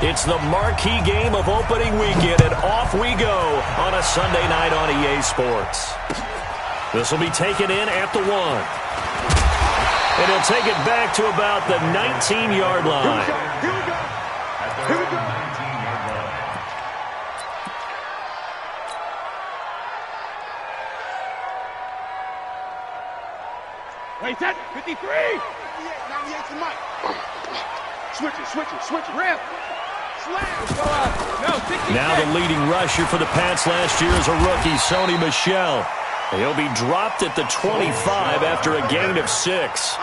It's the marquee game of opening weekend, and off we go on a Sunday night on EA Sports. This will be taken in at the 1. And he'll take it back to about the 19-yard line. Here we go. Here we go. 19-yard line. Wait, that 53. 98 to Mike. Switch it. Rip. Now the leading rusher for the Pats last year is a rookie, Sony Michel. He'll be dropped at the 25 after a gain of 6.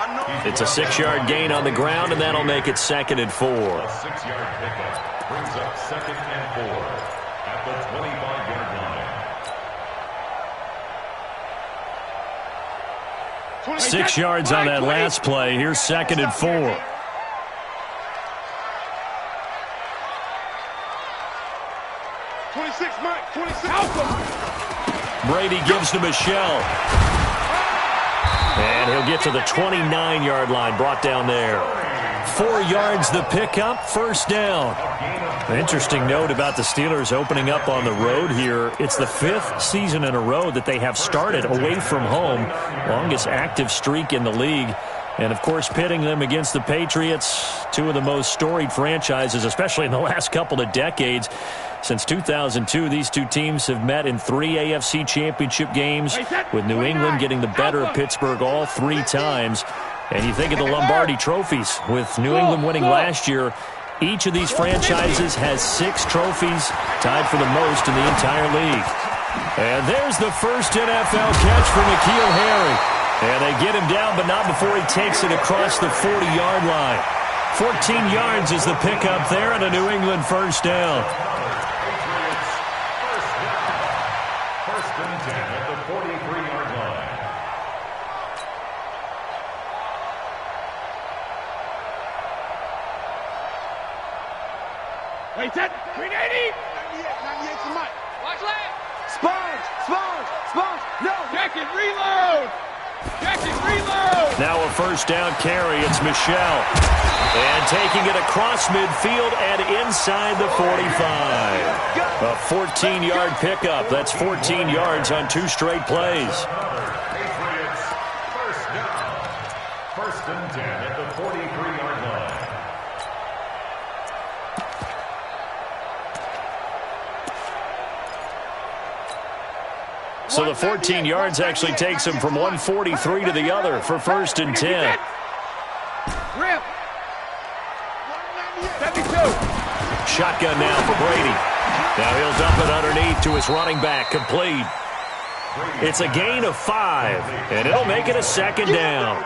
It's a 6-yard gain on the ground, and that'll make it 2nd and 4. A 6-yard pickup brings up 2nd and 4 at the 25-yard line. 6 yards on that last play. Here's 2nd and 4. Brady gives to Michel. And he'll get to the 29-yard line, brought down there. 4 yards the pickup, 1st down. An interesting note about the Steelers opening up on the road here. It's the 5th season in a row that they have started away from home. Longest active streak in the league. And, of course, pitting them against the Patriots, two of the most storied franchises, especially in the last couple of decades. Since 2002, these two teams have met in 3 AFC championship games, with New England getting the better of Pittsburgh all 3 times. And you think of the Lombardi trophies, with New England winning last year. Each of these franchises has 6 trophies, tied for the most in the entire league. And there's the first NFL catch for N'Keal Harry. And they get him down, but not before he takes it across the 40-yard line. 14 yards is the pickup there, and a New England 1st down. First and 10 at the 43-yard line. Wait, that 380. 98 to Mike. Watch left. Sponge. No. Check it, reload. Now a 1st down carry. It's Michel. And taking it across midfield and inside the 45. A 14-yard pickup. That's 14 yards on 2 straight plays. Patriots, 1st down. 1st and 10 at the 43-yard line. So the 14 yards actually takes him from 143 to the other for 1st and 10. Rip. 72. Shotgun now for Brady. Now he'll dump it underneath to his running back, complete. It's a gain of 5, and it'll make it a 2nd down.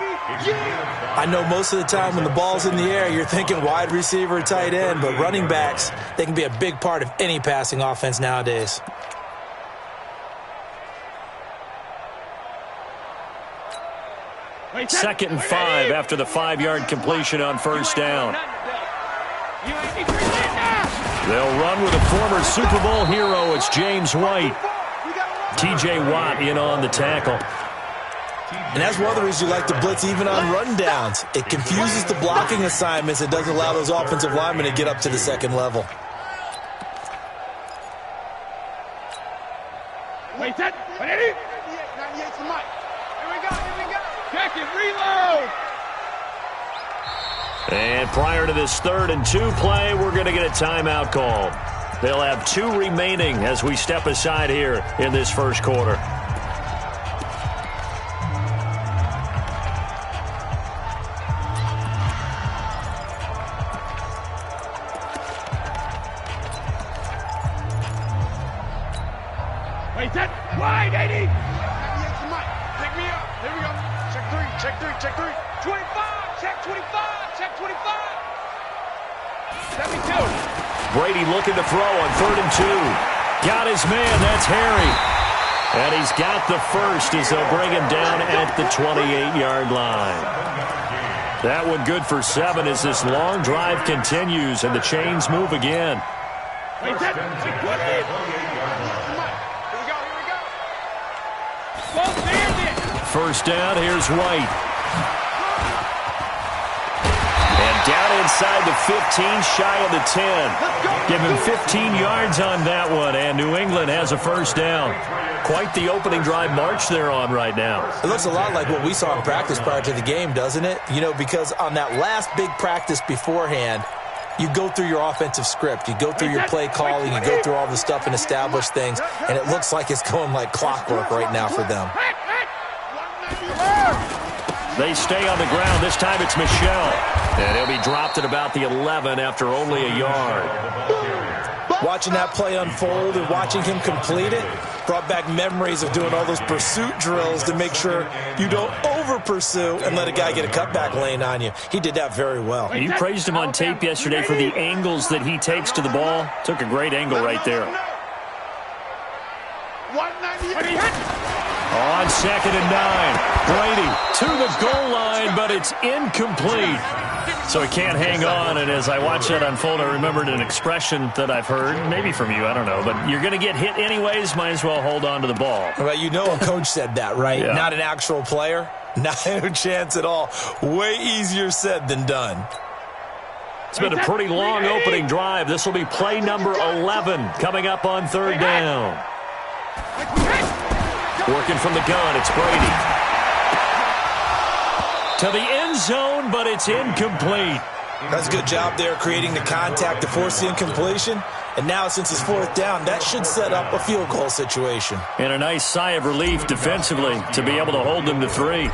I know most of the time when the ball's in the air, you're thinking wide receiver, tight end, but running backs, they can be a big part of any passing offense nowadays. Second and 5 after the 5-yard completion on 1st down. They'll run with a former Super Bowl hero. It's James White. T.J. Watt in on the tackle. And that's one of the reasons you like to blitz even on rundowns. It confuses the blocking assignments. It doesn't allow those offensive linemen to get up to the 2nd level. Wait, that 98 to Mike. Here we go. Check it, reload. And prior to this 3rd and 2 play, we're going to get a timeout call. They'll have 2 remaining as we step aside here in this 1st quarter. Wait, that wide 80. 98 to Mike. Pick me up. Here we go. Check 3. 25. Check 25. Check 25. 72. Brady looking to throw on 3rd and 2. Got his man. That's Harry. And he's got the first as they'll bring him down at the 28-yard line. That one good for 7 as this long drive continues and the chains move again. Wait, that 1st down, here's White. And Down inside the 15, shy of the 10. Give him 15 yards on that one, and New England has a first down. Quite the opening drive march they're on right now. It looks a lot like what we saw in practice prior to the game, doesn't it? You know, because on that last big practice beforehand, you go through your offensive script. You go through your play calling. You go through all the stuff and establish things, and it looks like it's going like clockwork right now for them. They stay on the ground. This time it's Michel. And he'll be dropped at about the 11 after only a yard. Watching that play unfold and watching him complete it brought back memories of doing all those pursuit drills to make sure you don't over-pursue and let a guy get a cutback lane on you. He did that very well. You praised him on tape yesterday for the angles that he takes to the ball. Took a great angle right there. On 2nd and 9, Brady to the goal line, but it's incomplete. So he can't hang on, and as I watch that unfold, I remembered an expression that I've heard, maybe from you, I don't know, but you're going to get hit anyways, might as well hold on to the ball. Well, you know a coach said that, right? Yeah. Not an actual player. Not a chance at all. Way easier said than done. It's been a pretty long opening drive. This will be play number 11 coming up on 3rd down. Working from the gun, it's Brady. To the end zone, but it's incomplete. That's a good job there creating the contact to force the incompletion. And now since it's 4th down, that should set up a field goal situation. And a nice sigh of relief defensively to be able to hold them to 3. And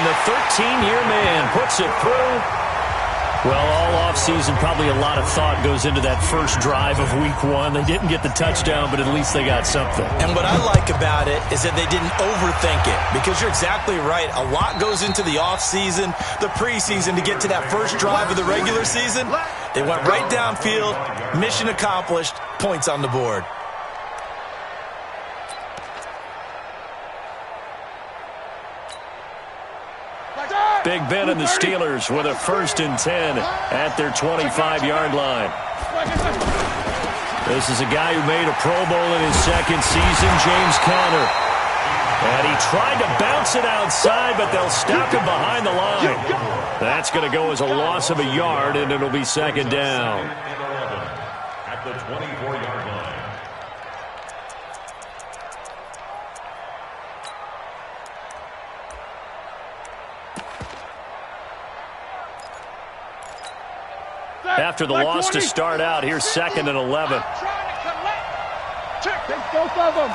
the 13-year man puts it through. Well, all offseason, probably a lot of thought goes into that first drive of Week 1. They didn't get the touchdown, but at least they got something. And what I like about it is that they didn't overthink it, because you're exactly right. A lot goes into the offseason, the preseason, to get to that first drive of the regular season. They went right downfield, mission accomplished, points on the board. Big Ben and the Steelers with a 1st and 10 at their 25-yard line. This is a guy who made a Pro Bowl in his 2nd season, James Conner. And he tried to bounce it outside, but they'll stop him behind the line. That's going to go as a loss of a yard, and it'll be 2nd down. At the 24-yard line. After the loss to start out, here's 2nd and 11. Take both of them.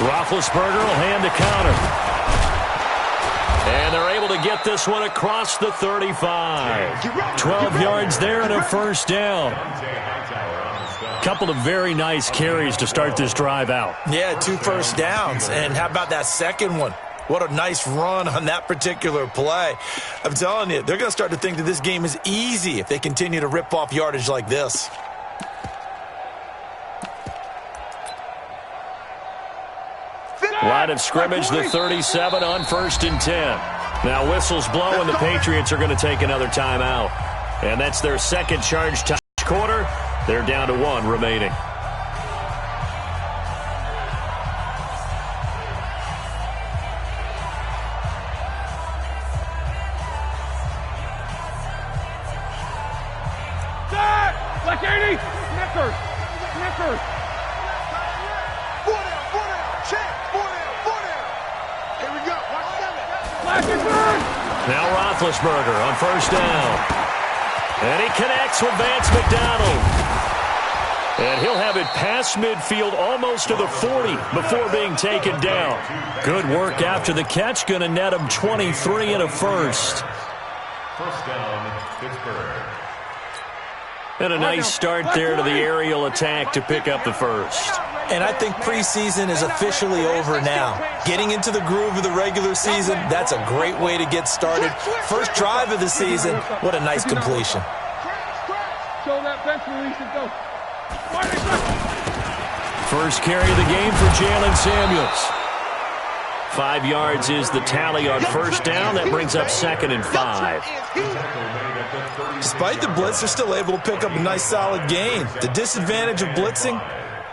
Roethlisberger will hand the counter. And they're able to get this one across the 35. 12 yards there and a 1st down. Couple of very nice carries to start this drive out. Yeah, 2 first downs. And how about that second one? What a nice run on that particular play. I'm telling you, they're going to start to think that this game is easy if they continue to rip off yardage like this. Line of scrimmage, the 37 on 1st and 10. Now whistles blow, and the Patriots are going to take another timeout. And that's their 2nd charge time quarter. They're down to 1 remaining. Black 80. Knickers. Knickers. 4 down. Check. 4 down. Here we go. Watch 7. Black and burn. Now Roethlisberger on 1st down. And he connects with Vance McDonald. And he'll have it past midfield almost to the 40 before being taken down. Good work after the catch. Going to net him 23 and a 1st. 1st down, Pittsburgh. And a nice start there to the aerial attack to pick up the 1st. And I think preseason is officially over now. Getting into the groove of the regular season, that's a great way to get started. First drive of the season, what a nice completion. Show that bench release and go. 1st carry of the game for Jalen Samuels. 5 yards is the tally on 1st down. That brings up 2nd and 5. Despite the blitz, they're still able to pick up a nice solid gain. The disadvantage of blitzing,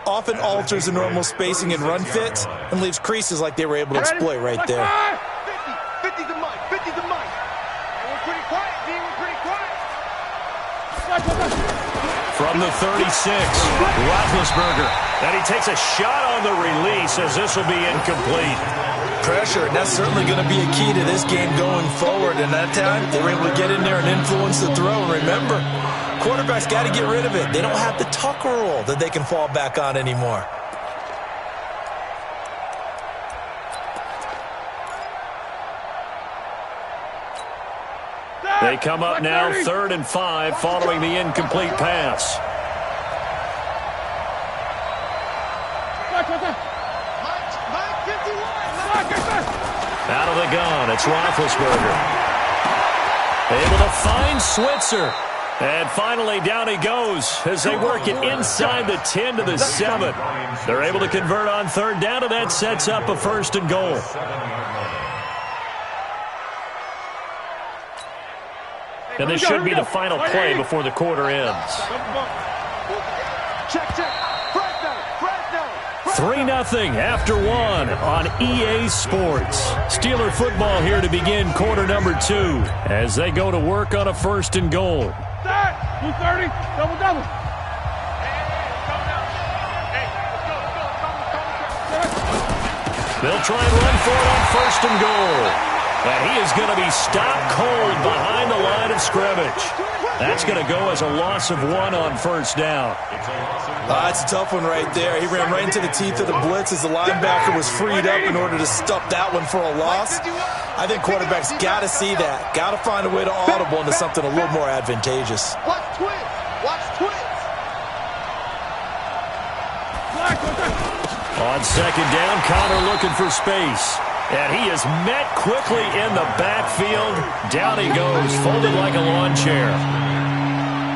often alters the normal spacing and run fits and leaves creases like they were able to exploit right there. 50 to Mike. 50 to Mike. And we're pretty quiet, D. We're pretty quiet. From the 36, Roethlisberger. And he takes a shot on the release as this will be incomplete. Pressure, and that's certainly going to be a key to this game going forward. And that time, they were able to get in there and influence the throw. And remember, quarterbacks got to get rid of it. They don't have the Tucker rule that they can fall back on anymore. They come up now 3rd and 5 following the incomplete pass. Out of the gun, it's Roethlisberger. Able to find Switzer. And finally, down he goes as they work it inside the 10 to the 7. They're able to convert on 3rd down, and that sets up a 1st and goal. And this should be the final play before the quarter ends. Check. 3-0 after 1 on EA Sports. Steeler football here to begin quarter number 2 as they go to work on a 1st and goal. 230, double. They'll try and run for it on 1st and goal. And he is going to be stopped cold behind the line of scrimmage. That's going to go as a loss of 1 on 1st down. It's a tough one right there. He ran right into the teeth of the blitz as the linebacker was freed up in order to stop that one for a loss. I think quarterbacks got to see that. Got to find a way to audible into something a little more advantageous. Watch twins. On 2nd down, Connor looking for space. And he is met quickly in the backfield. Down he goes, folded like a lawn chair.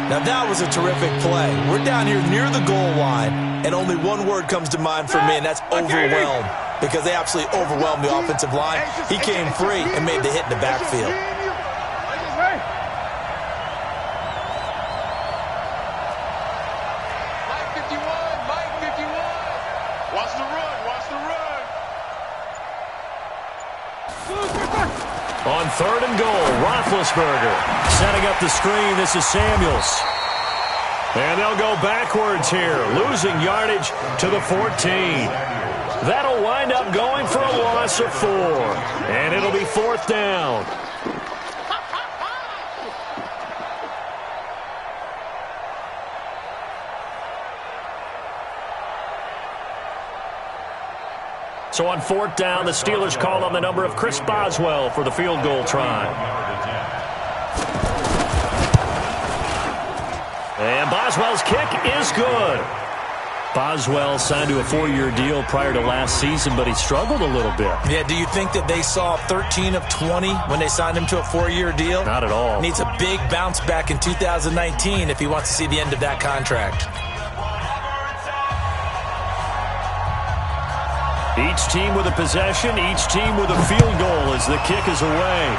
Now that was a terrific play. We're down here near the goal line, and only one word comes to mind for me, and that's overwhelmed, because they absolutely overwhelmed the offensive line. He came free and made the hit in the backfield. Mike 51. Watch the run. On 3rd and goal, Roethlisberger setting up the screen. This is Samuels. And they'll go backwards here, losing yardage to the 14. That'll wind up going for a loss of 4. And it'll be 4th down. So on 4th down, the Steelers call on the number of Chris Boswell for the field goal try. And Boswell's kick is good. Boswell signed to a 4-year deal prior to last season, but he struggled a little bit. Yeah, do you think that they saw 13 of 20 when they signed him to a 4-year deal? Not at all. Needs a big bounce back in 2019 if he wants to see the end of that contract. Each team with a possession, each team with a field goal as the kick is away.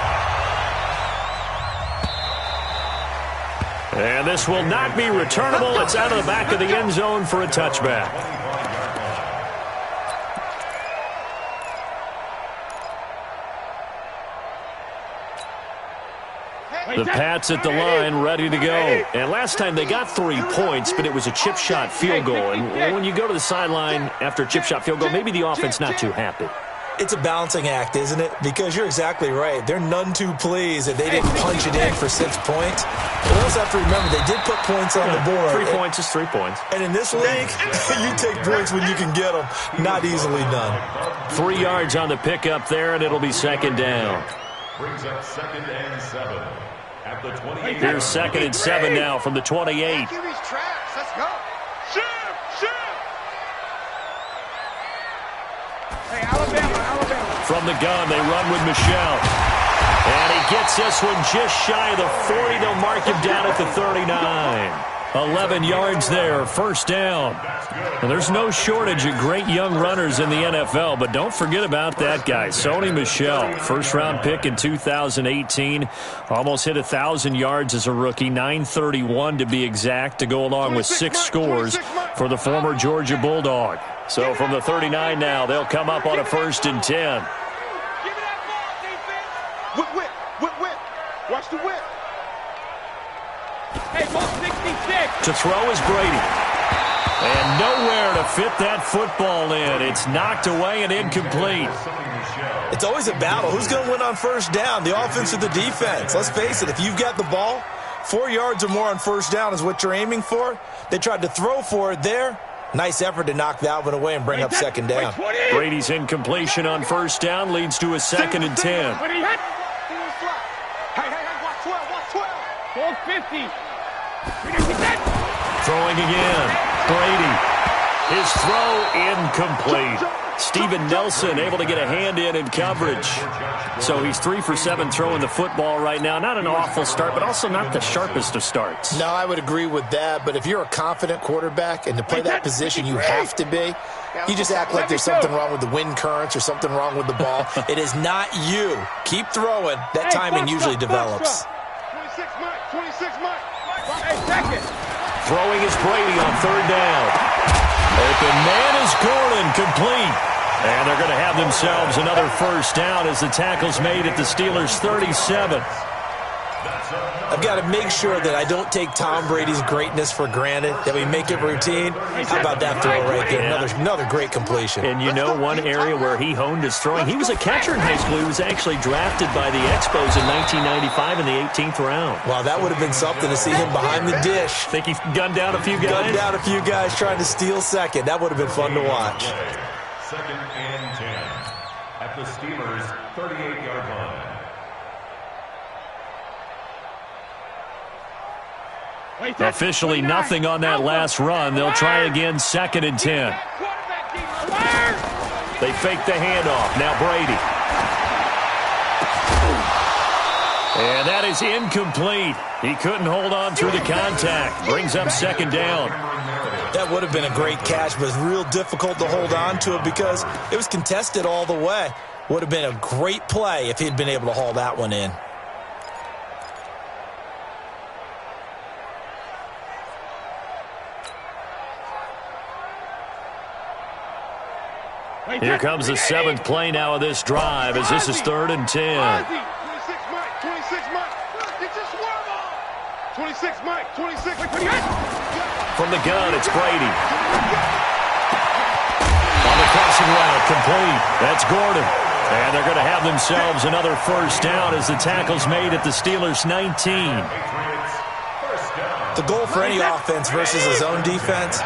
And this will not be returnable. It's out of the back of the end zone for a touchback. The Pats at the line, ready to go. And last time they got 3 points, but it was a chip shot field goal. And when you go to the sideline after a chip shot field goal, maybe the offense not too happy. It's a balancing act, isn't it? Because you're exactly right. They're none too pleased that they didn't punch it in for 6 points. But we also have to remember they did put points on the board. 3 points is 3 points. And in this league, you take points when you can get them. Not easily done. 3 yards on the pickup there, and it'll be 2nd down. Brings up 2nd and 7 at the 28. Here's 2nd and 7 now from the 28. Let's go. Shift. Hey, Alabama. From the gun, they run with Michelle. And he gets this one just shy of the 40. They'll mark him down at the 39. 11 yards there, first down. And there's no shortage of great young runners in the NFL, but don't forget about that guy, Sony Michel. First-round pick in 2018. Almost hit 1,000 yards as a rookie, 931 to be exact, to go along with 6 scores for the former Georgia Bulldog. So from the 39 now, they'll come up on a 1st and 10. Whip. Watch the whip. Hey, ball 66. To throw is Brady. And nowhere to fit that football in. It's knocked away and incomplete. It's always a battle. Who's going to win on first down, the offense or the defense? Let's face it, if you've got the ball, 4 yards or more on first down is what you're aiming for. They tried to throw for it there. Nice effort to knock that one away and bring up second down. Brady's incompletion on first down leads to a 2nd and 10. Hey, watch 12. Ball 50. Throwing again. Brady. His throw incomplete. Steven Nelson able to get a hand in coverage. So he's 3 for 7 throwing the football right now. Not an awful start, but also not the sharpest of starts. No, I would agree with that. But if you're a confident quarterback and to play that position you have to be, you just act like there's something wrong with the wind currents or something wrong with the ball. It is not you. Keep throwing. That timing usually develops. 26 Mike. Hey, second. Throwing is Brady on 3rd down. Open man is Gordon, complete. And they're going to have themselves another first down as the tackle's made at the Steelers' 37. I've got to make sure that I don't take Tom Brady's greatness for granted, that we make it routine. How about that throw right there? Another great completion. And you know one area where he honed his throwing? He was a catcher in high school. He was actually drafted by the Expos in 1995 in the 18th round. Wow, that would have been something to see him behind the dish. Think he gunned down a few guys? Gunned down a few guys trying to steal second. That would have been fun to watch. 2nd and 10 at the Steelers' 38-yard line. Officially nothing on that last run. They'll try again, 2nd and 10. They fake the handoff. Now Brady. And that is incomplete. He couldn't hold on through the contact. Brings up 2nd down. That would have been a great catch, but it's real difficult to hold on to it because it was contested all the way. Would have been a great play if he'd been able to haul that one in. Here comes the 7th play now of this drive as this is 3rd and 10. 26 Mike. Get your swerve on. 26 Mike. 26. From the gun, it's Brady. On the crossing route, complete. That's Gordon. And they're going to have themselves another first down as the tackle's made at the Steelers' 19. The goal for any offense versus a zone defense,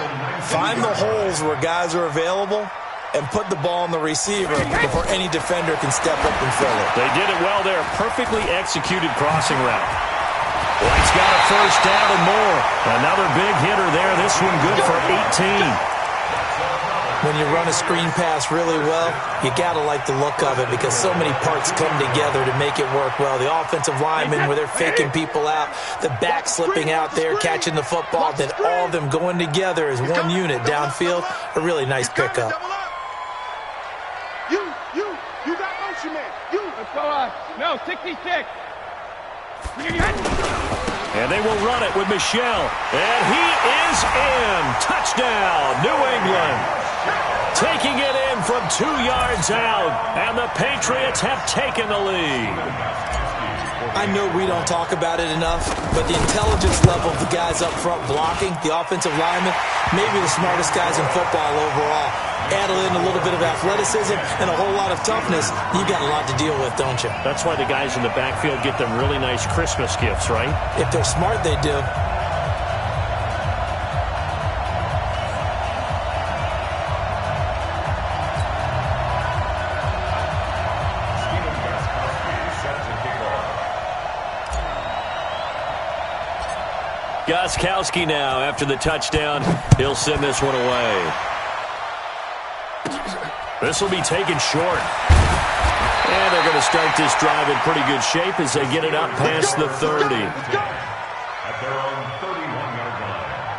find the holes where guys are available and put the ball on the receiver before any defender can step up and fill it. They did it well there. Perfectly executed crossing route. White's got a first down and more. Another big hitter there. This one good for 18. When you run a screen pass really well, you got to like the look of it because so many parts come together to make it work well. The offensive linemen, where they're faking people out, the back slipping out there, catching the football, then all of them going together as one unit downfield. A really nice pickup. You got motion, man. Let's go. No, 66. And they will run it with Michel. And he is in. Touchdown, New England. Taking it in from 2 yards out. And the Patriots have taken the lead. I know we don't talk about it enough, but the intelligence level of the guys up front blocking, the offensive linemen, maybe the smartest guys in football overall. Add in a little bit of athleticism and a whole lot of toughness, you got a lot to deal with, don't you? That's why the guys in the backfield get them really nice Christmas gifts, right? If they're smart, they do. Gostkowski now after the touchdown. He'll send this one away. This will be taken short. And they're going to start this drive in pretty good shape as they get it up past the 30. At their own 31-yard line.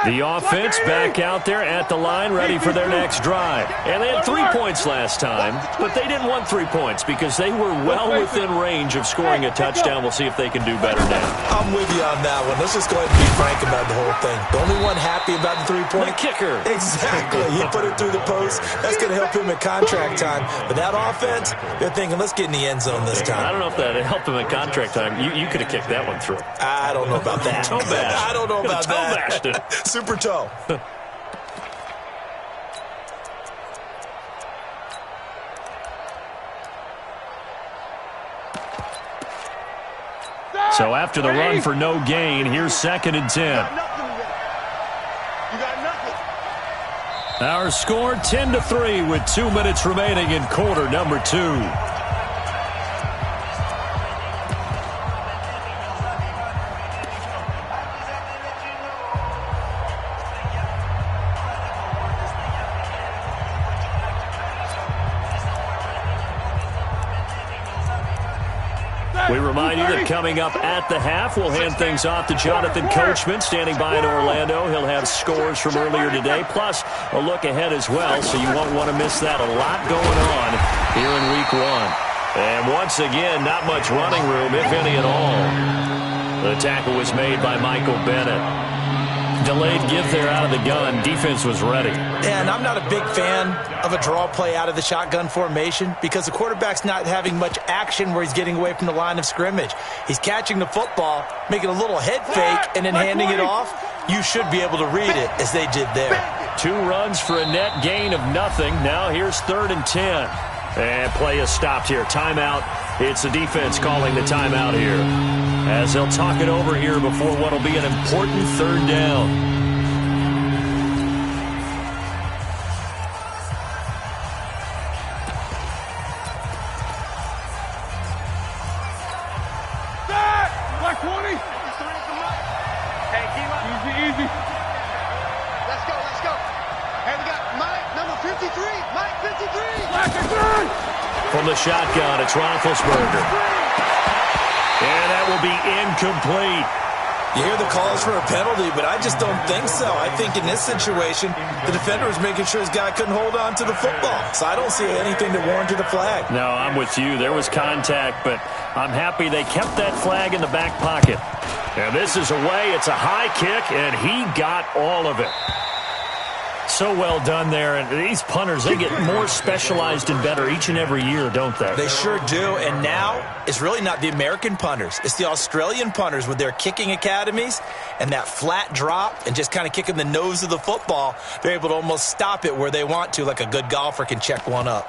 The offense back out there at the line, ready for their next drive. And they had 3 points last time, but they didn't want 3 points because they were well within range of scoring a touchdown. We'll see if they can do better now. I'm with you on that one. Let's just go ahead and be frank about the whole thing. The only one happy about the 3-point? The kicker. Exactly. He put it through the post. That's going to help him at contract time. But that offense, they're thinking, let's get in the end zone this time. I don't know if that helped him at contract time. You could have kicked that one through. I don't know about that. Toe bash. I don't know about that. Bashed it. Super toe. So after the run for no gain, here's 2nd and 10. Our score 10-3 with 2 minutes remaining in quarter number 2. We remind you that coming up at the half, we'll hand things off to Jonathan Coachman, standing by in Orlando. He'll have scores from earlier today, plus a look ahead as well, so you won't want to miss that. A lot going on here in Week 1. And once again, not much running room, if any at all. The tackle was made by Michael Bennett. Delayed give there out of the gun. Defense was ready. And I'm not a big fan of a draw play out of the shotgun formation because the quarterback's not having much action where he's getting away from the line of scrimmage. He's catching the football, making a little head fake, and then handing it off. You should be able to read it as they did there. 2 runs for a net gain of nothing. Now here's 3rd and 10. And play is stopped here. Timeout. It's the defense calling the timeout here, as they'll talk it over here before what will be an important 3rd down. Black 20. Hey, easy. Let's go. Hey, we got Mike, number 53. Mike, 53. Black and 3. From the shotgun, it's Roethlisberger. And that will be incomplete. You hear the calls for a penalty, but I just don't think so. I think in this situation, the defender was making sure his guy couldn't hold on to the football. So I don't see anything that warranted a flag. No, I'm with you. There was contact, but I'm happy they kept that flag in the back pocket. And this is away. It's a high kick, and he got all of it. So well done there. And these punters, they get more specialized and better each and every year, don't they? They sure do. And now it's really not the American punters. It's the Australian punters with their kicking academies and that flat drop and just kind of kicking the nose of the football. They're able to almost stop it where they want to, like a good golfer can check one up.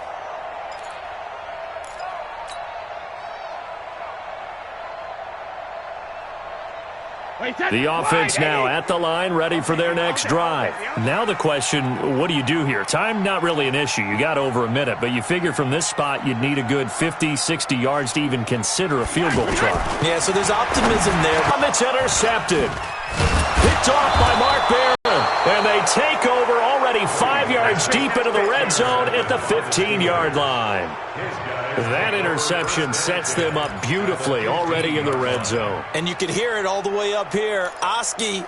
The offense now at the line, ready for their next drive. Now the question, what do you do here? Time, not really an issue. You got over a minute, but you figure from this spot you'd need a good 50, 60 yards to even consider a field goal try. Yeah, so there's optimism there. It's intercepted. Picked off by Mark Barron. And they take over already 5 yards deep into the red zone at the 15-yard line. That interception sets them up beautifully already in the red zone. And you can hear it all the way up here. Oski,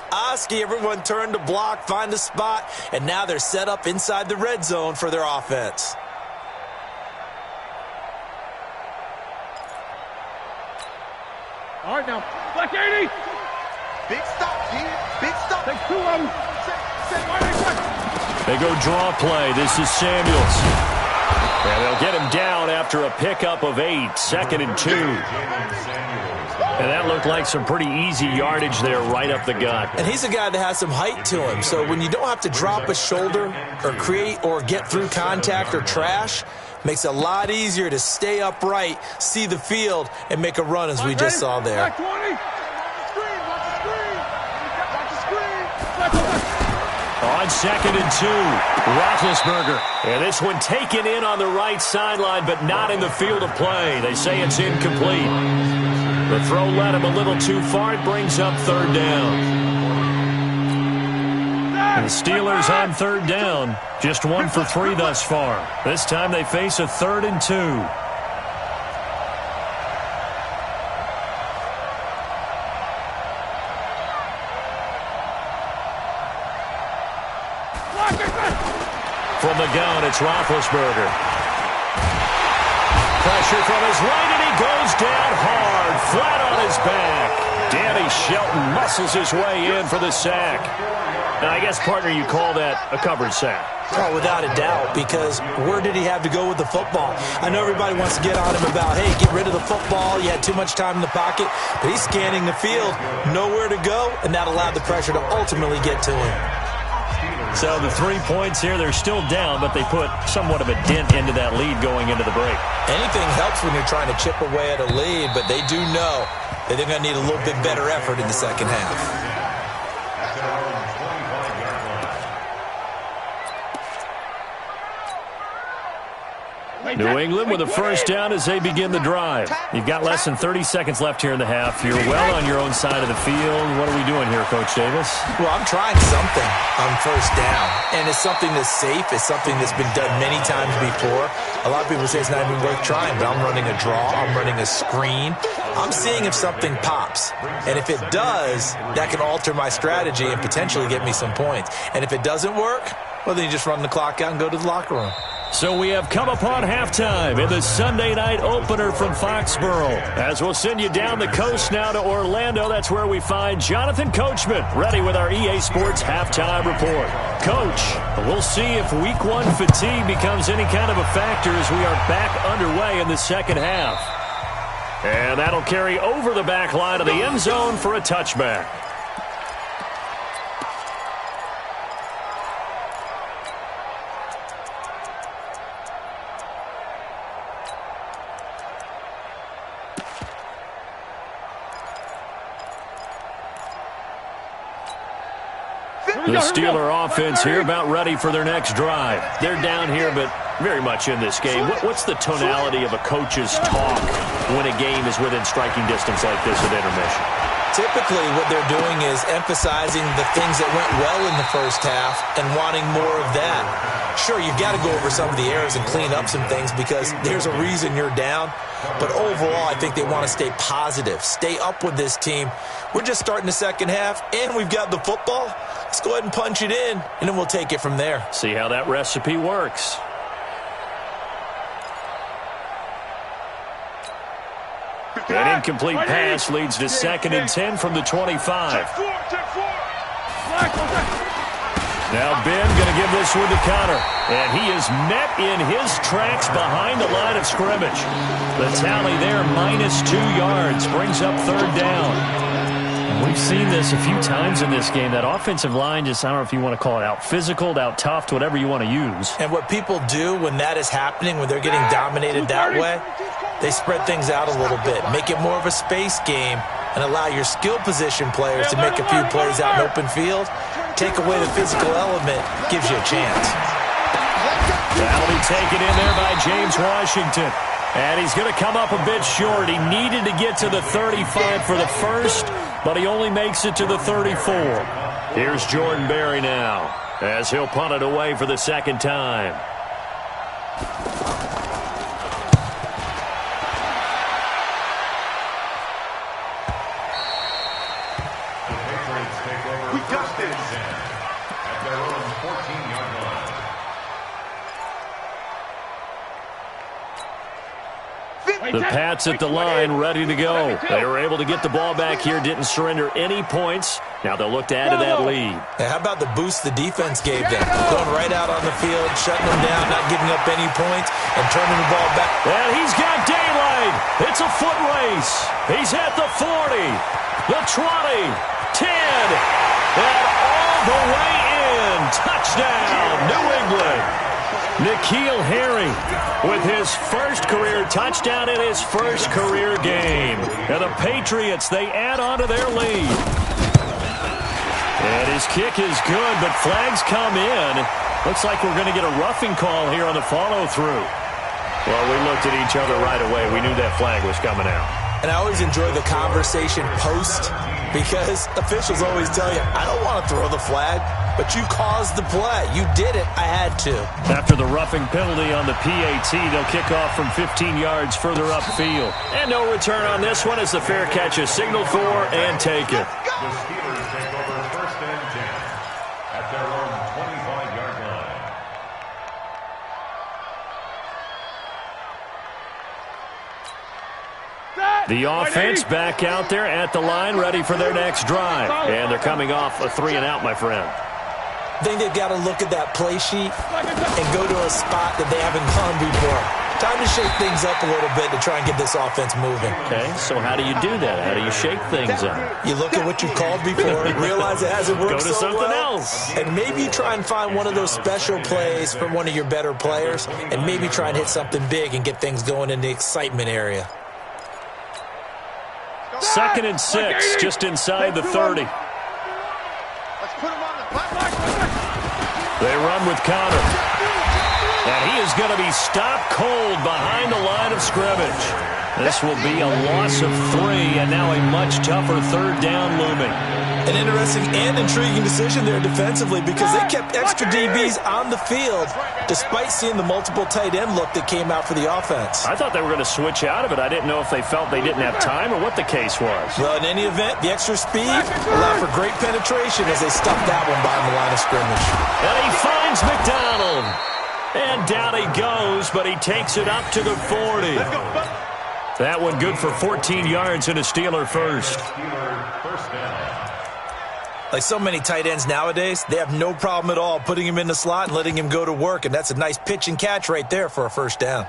everyone turned to block, find a spot, and now they're set up inside the red zone for their offense. All right, now. Black 80. Big stop, G. Big stop. Take 2 of them. They go draw play. This is Samuels. And they'll get him down after a pickup of 8, 2nd and 2. And that looked like some pretty easy yardage there right up the gut. And he's a guy that has some height to him. So when you don't have to drop a shoulder or create or get through contact or trash, makes it a lot easier to stay upright, see the field, and make a run as we just saw there. Black 20. On 2nd and 2, Roethlisberger. And this one taken in on the right sideline, but not in the field of play. They say it's incomplete. The throw led him a little too far. It brings up 3rd down. And the Steelers on 3rd down. Just 1 for 3 thus far. This time they face a 3rd and 2. From the gun, it's Roethlisberger. Pressure from his right, and he goes down hard, flat on his back. Danny Shelton muscles his way in for the sack. And I guess, partner, you call that a covered sack. Oh, without a doubt, because where did he have to go with the football? I know everybody wants to get on him about, hey, get rid of the football. You had too much time in the pocket. But he's scanning the field, nowhere to go, and that allowed the pressure to ultimately get to him. So the 3 points here, they're still down, but they put somewhat of a dent into that lead going into the break. Anything helps when you're trying to chip away at a lead, but they do know that they're going to need a little bit better effort in the second half. New England with a first down as they begin the drive. You've got less than 30 seconds left here in the half. You're well on your own side of the field. What are we doing here, Coach Davis? Well, I'm trying something on first down, and it's something that's safe. It's something that's been done many times before. A lot of people say it's not even worth trying, but I'm running a draw. I'm running a screen. I'm seeing if something pops, and if it does, that can alter my strategy and potentially get me some points. And if it doesn't work, well, then you just run the clock out and go to the locker room. So we have come upon halftime in the Sunday night opener from Foxborough. As we'll send you down the coast now to Orlando, that's where we find Jonathan Coachman ready with our EA Sports halftime report. Coach, we'll see if week one fatigue becomes any kind of a factor as we are back underway in the second half. And that'll carry over the back line of the end zone for a touchback. The Steeler offense here about ready for their next drive. They're down here, but very much in this game. What's the tonality of a coach's talk when a game is within striking distance like this at intermission? Typically, what they're doing is emphasizing the things that went well in the first half and wanting more of that. Sure, you've got to go over some of the errors and clean up some things because there's a reason you're down. But overall, I think they want to stay positive, stay up with this team. We're just starting the second half, and we've got the football. Let's go ahead and punch it in, and then we'll take it from there. See how that recipe works. An incomplete pass leads to 2nd and 10 from the 25. Now Ben going to give this one to Connor. And he is met in his tracks behind the line of scrimmage. The tally there, -2 yards, brings up 3rd down. We've seen this a few times in this game. That offensive line just, I don't know if you want to call it out physical, out tough, whatever you want to use. And what people do when that is happening, when they're getting dominated that way, they spread things out a little bit, make it more of a space game, and allow your skill position players to make a few plays out in open field. Take away the physical element, gives you a chance. That'll be taken in there by James Washington. And he's going to come up a bit short. He needed to get to the 35 for the first, but he only makes it to the 34. Here's Jordan Berry now, as he'll punt it away for the second time. The Patriots take over. We got this. At their own 14-yard line. The Pats at the line, ready to go. They were able to get the ball back here, didn't surrender any points. Now they'll look to add to that lead. And how about the boost the defense gave them? Going right out on the field, shutting them down, not giving up any points, and turning the ball back. And he's got daylight. It's a foot race. He's at the 40, the 20, 10, and all the way in. Touchdown, New England. N'Keal Harry with his first career touchdown in his first career game. And the Patriots, they add on to their lead. And his kick is good, but flags come in. Looks like we're going to get a roughing call here on the follow-through. Well, we looked at each other right away. We knew that flag was coming out. And I always enjoy the conversation post because officials always tell you, I don't want to throw the flag, but you caused the play. You did it. I had to. After the roughing penalty on the PAT, they'll kick off from 15 yards further upfield. And no return on this one as the fair catch is signaled for and taken. The Steelers take over 1st and 10 at their own 25-yard line. The offense back out there at the line, ready for their next drive. And they're coming off a 3-and-out, my friend. I think they've got to look at that play sheet and go to a spot that they haven't gone before. Time to shake things up a little bit to try and get this offense moving. Okay, so how do you do that? How do you shake things up? You look at what you've called before, realize it hasn't worked Go to so something well, else. and maybe try and find one of those special plays from one of your better players, and maybe try and hit something big and get things going in the excitement area. 2nd and 6, just inside the 30. Let's put him on the platform. They run with Connor. And he is going to be stopped cold behind the line of scrimmage. This will be a loss of 3, and now a much tougher 3rd down looming. An interesting and intriguing decision there defensively because they kept extra DBs on the field despite seeing the multiple tight end look that came out for the offense. I thought they were going to switch out of it. I didn't know if they felt they didn't have time or what the case was. Well, in any event, the extra speed allowed for great penetration as they stuffed that one behind the line of scrimmage. And he finds McDonald. And down he goes, but he takes it up to the 40. That one good for 14 yards and a Steeler first. Like so many tight ends nowadays, they have no problem at all putting him in the slot and letting him go to work, and that's a nice pitch and catch right there for a first down.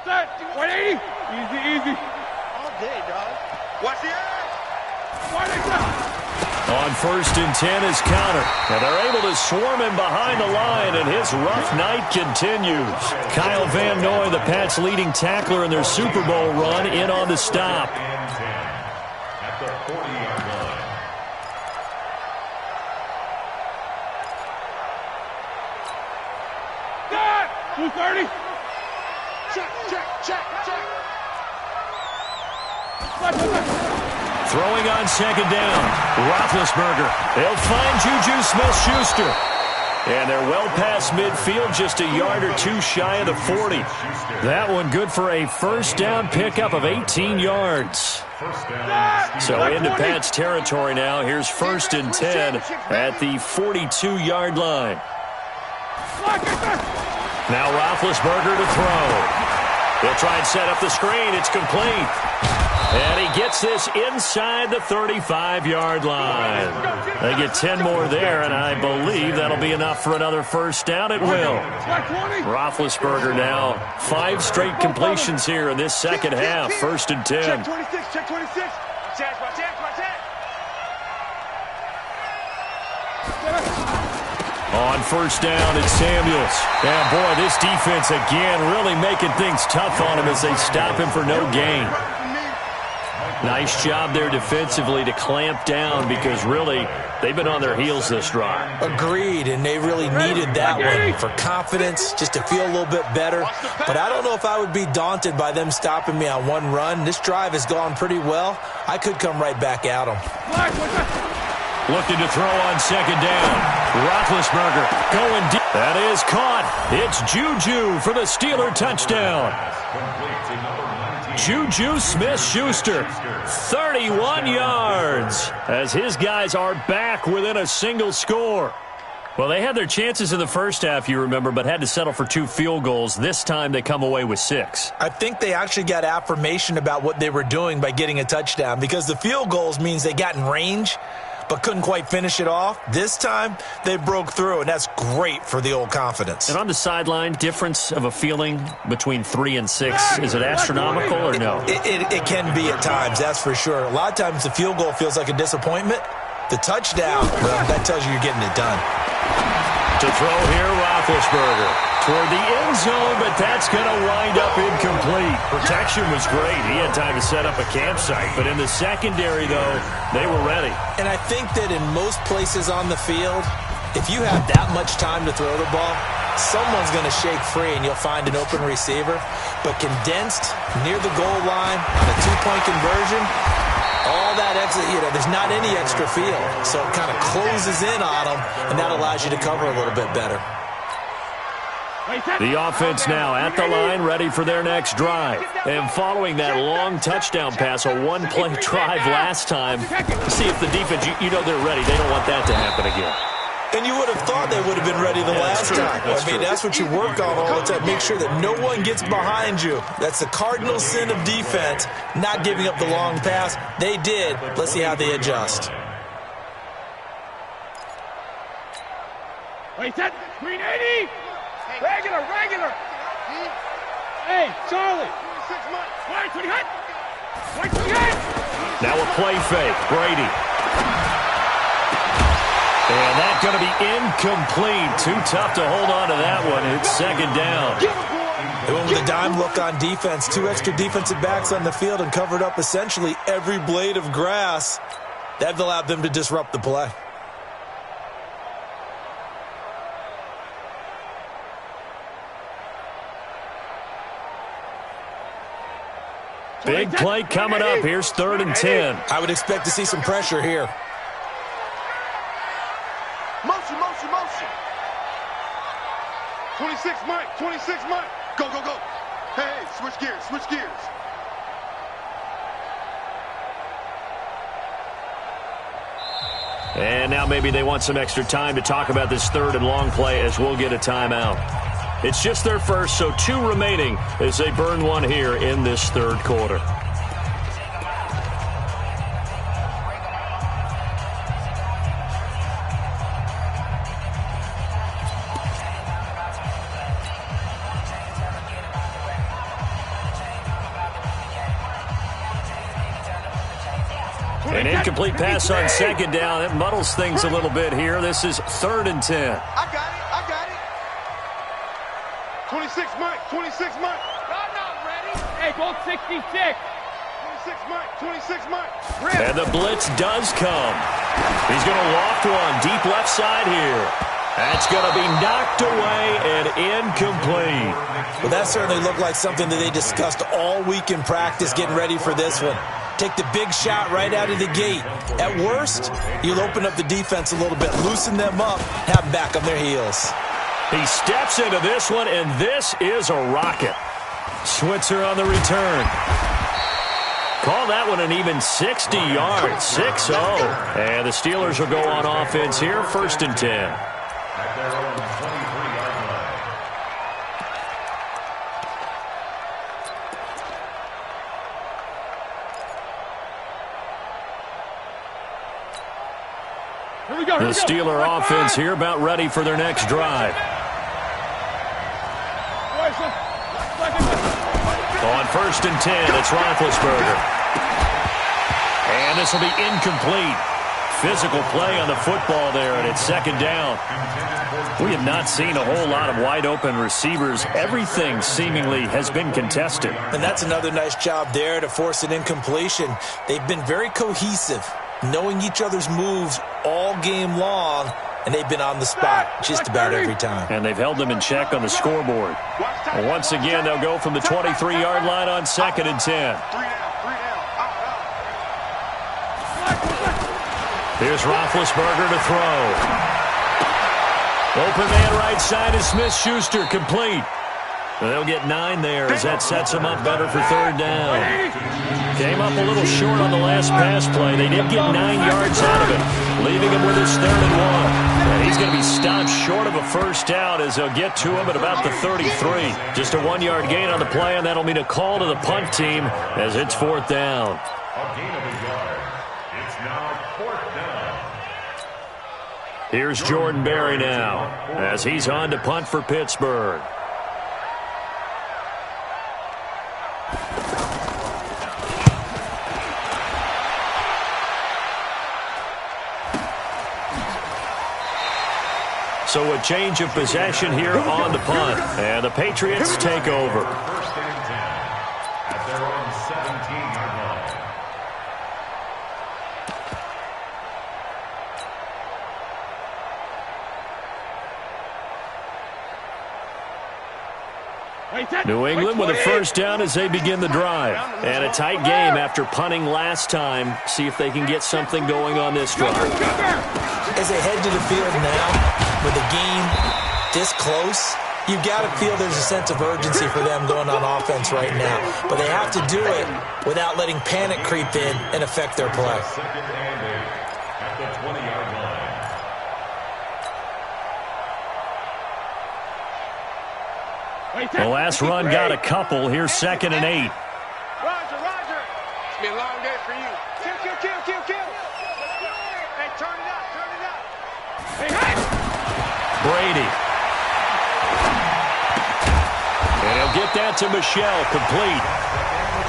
180. Easy. All day, dog. Watch the edge. On 1st and 10 is Connor. And they're able to swarm him behind the line, and his rough night continues. Kyle Van Noy, the Pats' leading tackler in their Super Bowl run, in on the stop. At the 40-yard line. Got 230. Check. Throwing on 2nd down. Roethlisberger. They'll find Juju Smith-Schuster. And they're well past midfield, just a yard or two shy of the 40. That one good for a first down pickup of 18 yards. So into Pats territory now. Here's 1st and 10 at the 42-yard line. Now Roethlisberger to throw. He'll try and set up the screen. It's complete. And he gets this inside the 35-yard line. They get 10 more there, and I believe that'll be enough for another first down. It will. Roethlisberger now 5 straight completions here in this second half. 1st and 10. Check 26. Check 26. Watch it. On 1st down, it's Samuels. And boy, this defense again really making things tough on him as they stop him for no gain. Nice job there defensively to clamp down because really they've been on their heels this drive. Agreed, and they really needed that one for confidence, just to feel a little bit better. But I don't know if I would be daunted by them stopping me on one run. This drive has gone pretty well. I could come right back at them. Looking to throw on 2nd down. Roethlisberger going deep. That is caught. It's Juju for the Steeler touchdown. Juju Smith-Schuster, 31 yards, as his guys are back within a single score. Well, they had their chances in the first half, you remember, but had to settle for 2 field goals. This time they come away with 6. I think they actually got affirmation about what they were doing by getting a touchdown because the field goals means they got in range but couldn't quite finish it off. This time, they broke through, and that's great for the old confidence. And on the sideline, difference of a feeling between 3 and 6, is it astronomical or no? It can be at times, that's for sure. A lot of times the field goal feels like a disappointment. The touchdown, well, that tells you you're getting it done. To throw here, Roethlisberger toward the end zone, but that's going to wind up incomplete. Protection was great. He had time to set up a campsite, but in the secondary, though, they were ready. And I think that in most places on the field, if you have that much time to throw the ball, someone's going to shake free and you'll find an open receiver. But condensed near the goal line on a 2-point conversion, all that extra, there's not any extra field. So it kind of closes in on them, and that allows you to cover a little bit better. The offense now at the line, ready for their next drive. And following that long touchdown pass, a one-play drive last time, see if the defense, they're ready. They don't want that to happen again. And you would have thought they would have been ready the last time. That's what you work on all the time. Make sure that no one gets behind you. That's the cardinal sin of defense, not giving up the long pass. They did. Let's see how they adjust. Wait, set. Green 80. Regular. Hey, Charlie. 26 months. Wait, 20 hut. Wait, 28. Now a play fake. Brady. And that's going to be incomplete. Too tough to hold on to that one. It's second down. They went with a dime look on defense. 2 extra defensive backs on the field and covered up essentially every blade of grass. That allowed them to disrupt the play. Big play coming up. Here's 3rd and 10. I would expect to see some pressure here. Motion. 26 Mike. Go. Hey, switch gears. And now maybe they want some extra time to talk about this 3rd and long play as we'll get a timeout. It's just their first, so 2 remaining as they burn one here in this 3rd quarter. An incomplete pass on 2nd down. It muddles things a little bit here. This is 3rd and 10. I got it. 26 Mike. I'm not ready. Hey, go 66. 26 Mike. And the blitz does come. He's going to loft one deep left side here. That's going to be knocked away and incomplete. Well, that certainly looked like something that they discussed all week in practice getting ready for this one. Take the big shot right out of the gate. At worst, you'll open up the defense a little bit, loosen them up, have them back on their heels. He steps into this one, and this is a rocket. Switzer on the return. Call that one an even 60 yards, 6-0. And the Steelers will go on offense here, 1st and 10. At their own 23-yard line. The Steeler offense here about ready for their next drive. On 1st and 10, it's Roethlisberger. And this will be incomplete. Physical play on the football there, and it's 2nd down. We have not seen a whole lot of wide-open receivers. Everything seemingly has been contested. And that's another nice job there to force an incompletion. They've been very cohesive, knowing each other's moves all game long, and they've been on the spot just about every time. And they've held them in check on the scoreboard. And once again, they'll go from the 23-yard line on 2nd and 10. Here's Roethlisberger to throw. Open man right side is Smith-Schuster, complete. They'll get 9 there as that sets them up better for 3rd down. Came up a little short on the last pass play. They did get 9 yards out of it, leaving him with his 3rd and 1. And he's going to be stopped short of a 1st down as they'll get to him at about the 33. Just a 1-yard gain on the play, and that'll mean a call to the punt team as it's 4th down. A gain of a yard. It's now 4th down. Here's Jordan Berry now as he's on to punt for Pittsburgh. So a change of possession here on the punt. And the Patriots take over. 1st and 10 at their own 17-yard line. New England with a 1st down as they begin the drive. And a tight game after punting last time. See if they can get something going on this drive. As they head to the field now, with the game this close, you've got to feel there's a sense of urgency for them going on offense right now. But they have to do it without letting panic creep in and affect their play. 2nd and 8 at the 20-yard line. The last run got a couple. Here's 2nd and 8. Roger. It's been a long day for you. Kill. Hey, turn it up. Hey. Brady. And he'll get that to Michelle, complete.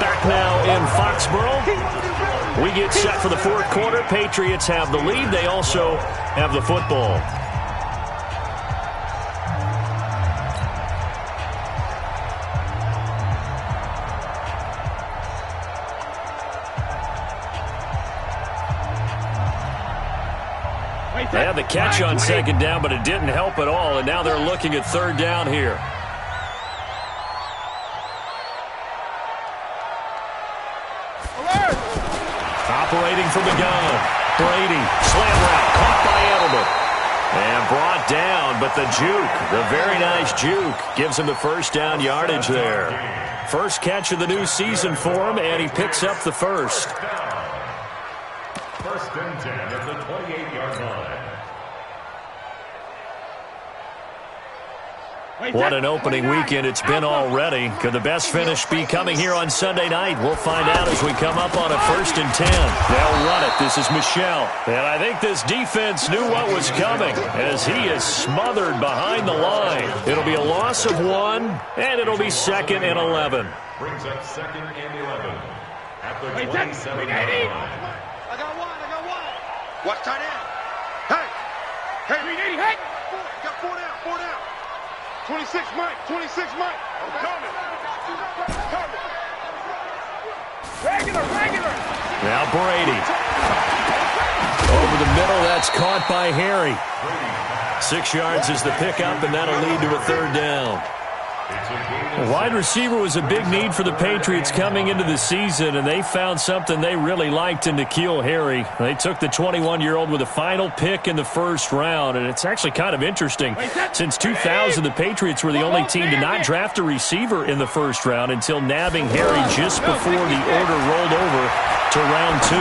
Back now in Foxborough. We get set for the 4th quarter. Patriots have the lead. They also have the football. They had the catch on 2nd down, but it didn't help at all, and now they're looking at 3rd down here. Operating from the gun. Brady, slam route, caught by Edelman. And brought down, but the juke, the very nice juke, gives him the 1st down yardage there. First catch of the new season for him, and he picks up the 1st. 1st and 10 at the 28-yard line. What an opening weekend it's been already. Could the best finish be coming here on Sunday night? We'll find out as we come up on a 1st and 10. They'll run it. This is Michelle. And I think this defense knew what was coming as he is smothered behind the line. It'll be a loss of 1, and it'll be 2nd and 11. Brings up 2nd and 11 at the 27-yard line. I got one. Watch tight end. Hey, 380, hey. You got 4 down. 26 Mike. I'm coming. Regular. Now Brady. Over the middle, that's caught by Harry. 6 yards is the pickup, and that'll lead to a 3rd down. A wide receiver was a big need for the Patriots coming into the season, and they found something they really liked in N'Keal Harry. They took the 21-year-old with a final pick in the 1st round, and it's actually kind of interesting. Since 2000, the Patriots were the only team to not draft a receiver in the 1st round until nabbing Harry just before the order rolled over to round 2.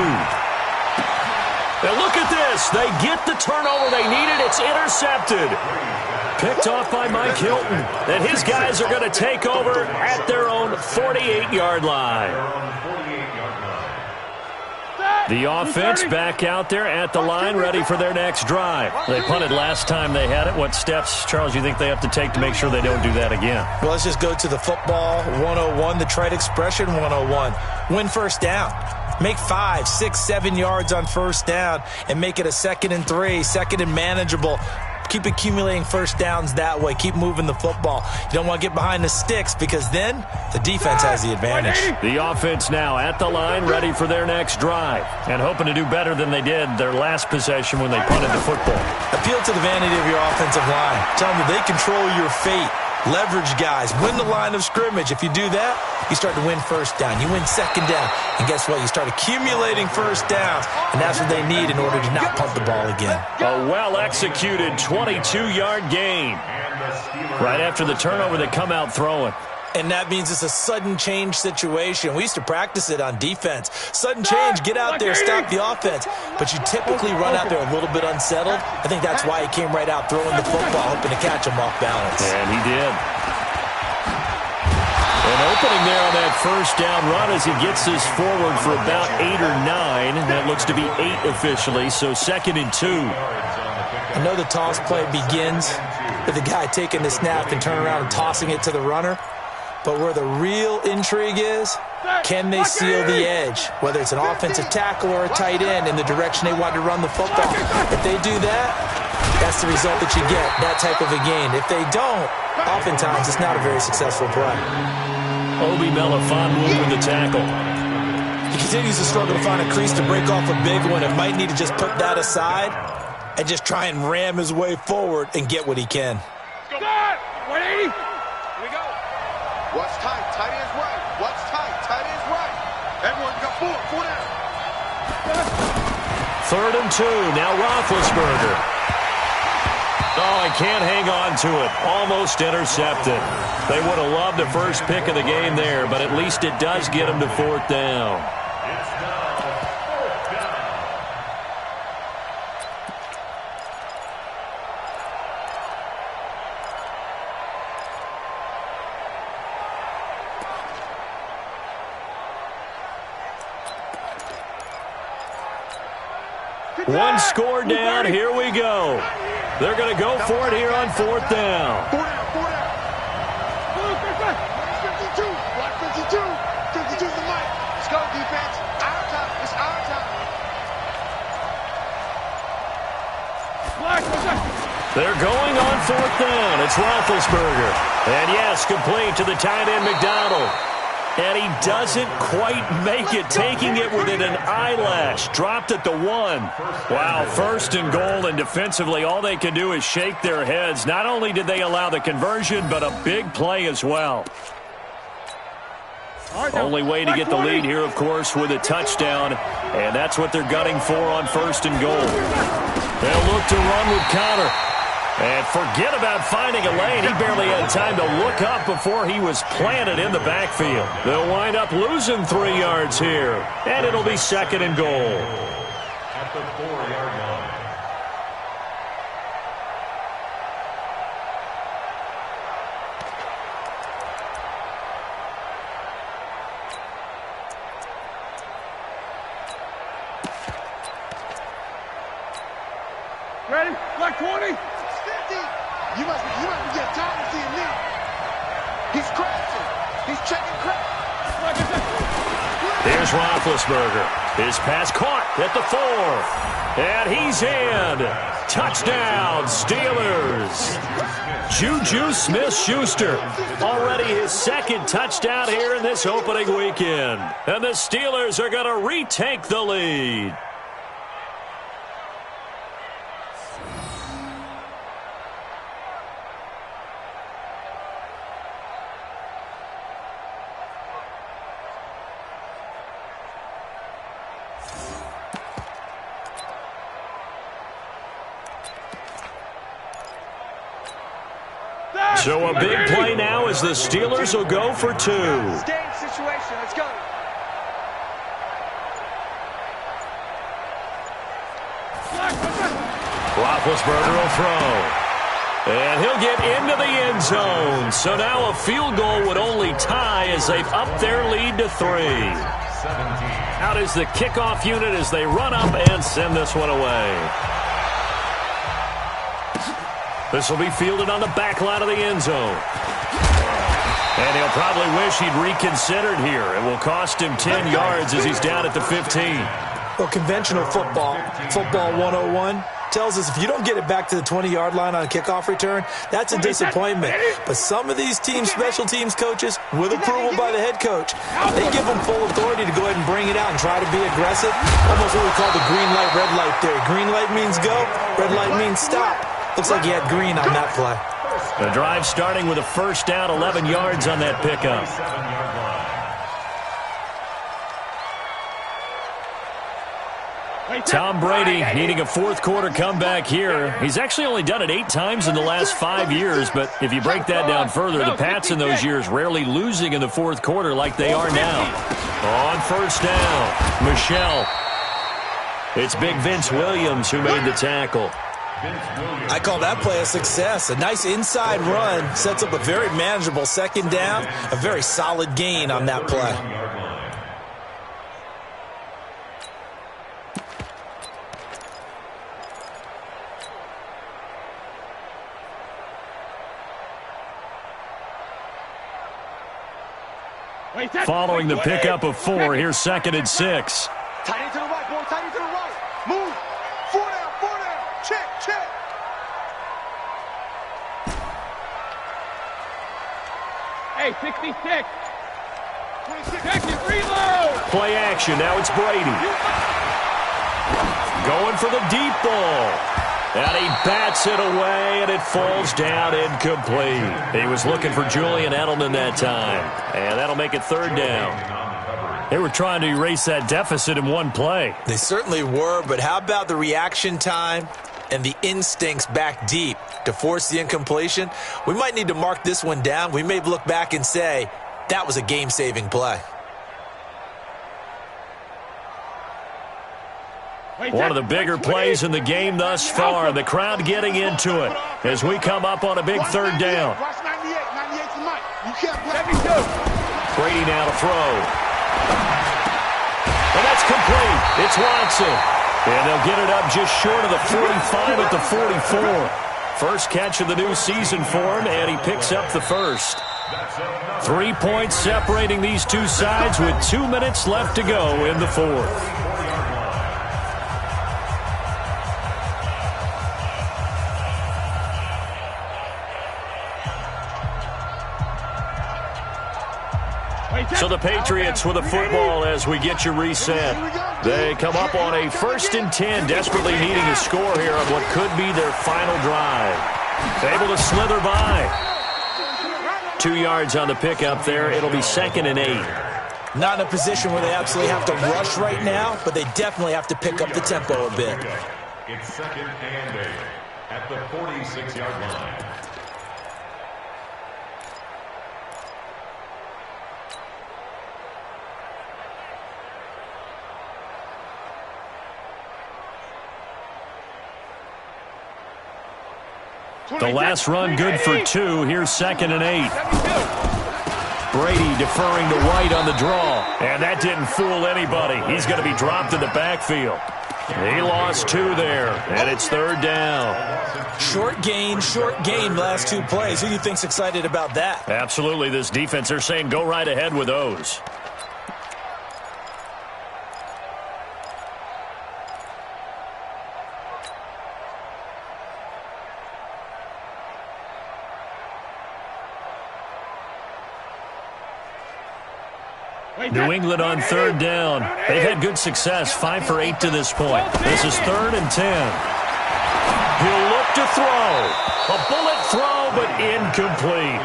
And look at this. They get the turnover they needed. It's intercepted. Picked off by Mike Hilton. And his guys are going to take over at their own 48-yard line. The offense back out there at the line, ready for their next drive. They punted last time they had it. What steps, Charles, you think they have to take to make sure they don't do that again? Well, let's just go to the football 101, the trade expression 101. Win 1st down. Make 5, 6, 7 yards on 1st down and make it a 2nd and 3, 2nd and manageable. Keep accumulating 1st downs that way. Keep moving the football. You don't want to get behind the sticks because then the defense has the advantage. The offense now at the line, ready for their next drive and hoping to do better than they did their last possession when they punted the football. Appeal to the vanity of your offensive line. Tell them they control your fate. Leverage guys. Win the line of scrimmage. If you do that, you start to win 1st down. You win 2nd down. And guess what? You start accumulating 1st downs. And that's what they need in order to not punt the ball again. A well-executed 22-yard gain. Right after the turnover, they come out throwing. And that means it's a sudden change situation. We used to practice it on defense. Sudden change, get out there, stop the offense. But you typically run out there a little bit unsettled. I think that's why he came right out throwing the football, hoping to catch him off balance. And he did. An opening there on that 1st down run as he gets this forward for about 8 or 9. That looks to be 8 officially, so 2nd and 2. I know the toss play begins with the guy taking the snap and turning around and tossing it to the runner. But where the real intrigue is, can they seal the edge? Whether it's an offensive tackle or a tight end in the direction they want to run the football. If they do that, that's the result that you get, that type of a gain. If they don't, oftentimes it's not a very successful play. Obi Melifonwu with the tackle. He continues to struggle to find a crease to break off a big one and might need to just put that aside and just try and ram his way forward and get what he can. 180. Here we go. Watch tight. Tight end's right. Watch tight. Tight end's right. Everyone, you got 4 down. 3rd and 2. Now Roethlisberger. Oh, he can't hang on to it. Almost intercepted. They would have loved the first pick of the game there, but at least it does get them to 4th down. It's now 4th down. One score down. Here we go. They're going to go for it here on fourth down. 52. Block 52. 52's the mic. Let's go, defense. Our time. It's our time. They're going on fourth down. It's Roethlisberger. And yes, complete to the tight end McDonald. And he doesn't quite make it, taking it within an eyelash. Dropped at the 1. Wow, first and goal, and defensively all they can do is shake their heads. Not only did they allow the conversion, but a big play as well. Only way to get the lead here, of course, with a touchdown. And that's what they're gunning for on first and goal. They'll look to run with Connor. And forget about finding a lane. He barely had time to look up before he was planted in the backfield. They'll wind up losing 3 yards here. And it'll be second and goal. At the 4-yard line. Ready? Black 20. You must be getting tired of seeing me. He's crashing. He's checking crash. Here's Roethlisberger. His pass caught at the 4. And he's in. Touchdown, Steelers. Juju Smith-Schuster. Already his second touchdown here in this opening weekend. And the Steelers are going to retake the lead. So a big play now as the Steelers will go for 2. Game situation. Let's go. Roethlisberger will throw. And he'll get into the end zone. So now a field goal would only tie as they've upped their lead to 3. Out is the kickoff unit as they run up and send this one away. This will be fielded on the back line of the end zone. And he'll probably wish he'd reconsidered here. It will cost him 10 yards as he's down at the 15. Well, conventional football 101, tells us if you don't get it back to the 20-yard line on a kickoff return, that's a disappointment. But some of these special teams coaches, with approval by the head coach, they give them full authority to go ahead and bring it out and try to be aggressive. Almost what we call the green light, red light theory. Green light means go, red light means stop. Looks like he had green on that play. The drive starting with a first down, 11 yards on that pickup. Tom Brady needing a fourth-quarter comeback here. He's actually only done it 8 times in the last 5 years, but if you break that down further, the Pats in those years rarely losing in the fourth quarter like they are now. On first down, Michelle. It's big Vince Williams who made the tackle. I call that play a success. A nice inside run sets up a very manageable second down, a very solid gain on that play. Following the pickup of 4, here's 2nd and 6. Tight end to the right, boy. Tight end to the right. Move. 4 down, 4 down. Check. Hey, 66. 26. Check it, reload. Play action. Now it's Brady. Going for the deep ball. And he bats it away, and it falls down incomplete. He was looking for Julian Edelman that time. And that'll make it 3rd down. They were trying to erase that deficit in one play. They certainly were, but how about the reaction time and the instincts back deep to force the incompletion? We might need to mark this one down. We may look back and say, that was a game-saving play. One of the bigger plays in the game thus far. The crowd getting into it as we come up on a big 3rd down. Watch 98. 98's the mic. You can't play. Brady now to throw. And that's complete. It's Watson. And they'll get it up just short of the 45 at the 44. First catch of the new season for him, and he picks up the first. 3 points separating these two sides with 2 minutes left to go in the fourth. So the Patriots with a football as we get you reset. They come up on a 1st and 10, desperately needing a score here on what could be their final drive. Able to slither by. 2 yards on the pickup there. It'll be 2nd and 8. Not in a position where they absolutely have to rush right now, but they definitely have to pick up the tempo a bit. It's 2nd and 8 at the 46-yard line. The last run good for 2. Here's 2nd and 8. Brady deferring to White on the draw. And that didn't fool anybody. He's going to be dropped in the backfield. He lost 2 there, and it's 3rd down. Short gain last 2 plays. Who do you think's excited about that? Absolutely. This defense, they're saying go right ahead with those. New England on 3rd down. They've had good success, 5 for 8 to this point. This is 3rd and 10. He'll look to throw. A bullet throw, but incomplete.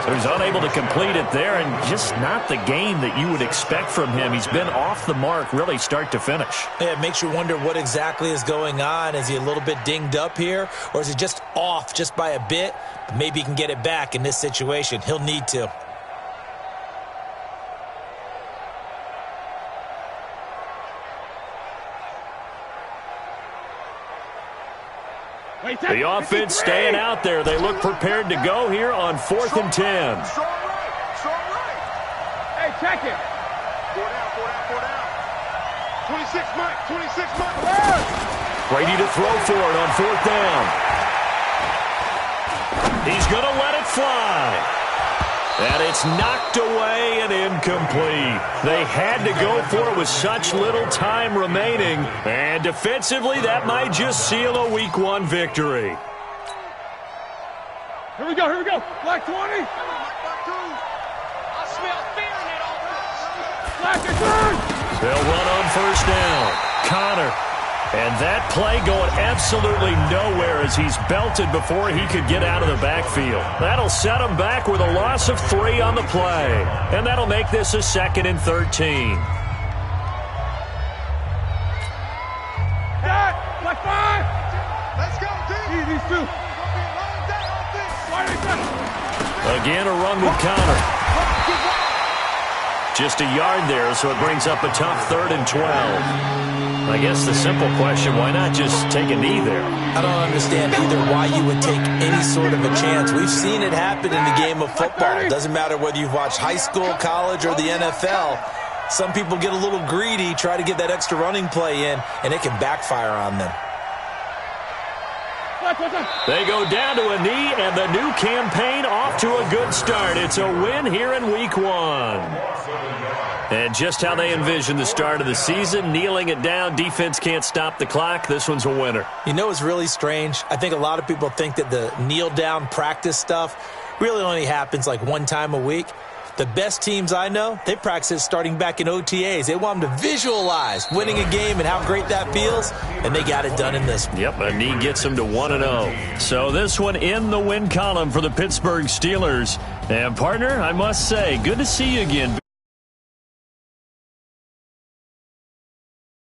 So he's unable to complete it there, and just not the game that you would expect from him. He's been off the mark, really start to finish. Yeah, it makes you wonder what exactly is going on. Is he a little bit dinged up here, or is he just off just by a bit? Maybe he can get it back in this situation. He'll need to. The offense staying out there. They look prepared to go here on 4th and 10. Hey, check it. 4 down. 26 Mike. Brady to throw for it on 4th down. He's going to let it fly. And it's knocked away and incomplete. They had to go for it with such little time remaining. And defensively, that might just seal a Week 1 victory. Here we go. Black 20. I smell fear in that offense. Black and turn. They'll run on 1st down. Connor. And that play going absolutely nowhere as he's belted before he could get out of the backfield. That'll set him back with a loss of 3 on the play. And that'll make this a 2nd and 13. Black 5. Let's go, team. These 2. Again, a run with Connor. Just a yard there, so it brings up a tough 3rd and 12. I guess the simple question, why not just take a knee there? I don't understand either why you would take any sort of a chance. We've seen it happen in the game of football. It doesn't matter whether you've watched high school, college, or the NFL. Some people get a little greedy, try to get that extra running play in, and it can backfire on them. They go down to a knee, and the new campaign off to a good start. It's a win here in Week 1. And just how they envision the start of the season, kneeling it down, defense can't stop the clock. This one's a winner. You know what's really strange? I think a lot of people think that the kneel-down practice stuff really only happens like 1 time a week. The best teams I know, they practice it starting back in OTAs. They want them to visualize winning a game and how great that feels, and they got it done in this one. Yep, a knee gets them to 1-0. So this one in the win column for the Pittsburgh Steelers. And, partner, I must say, good to see you again.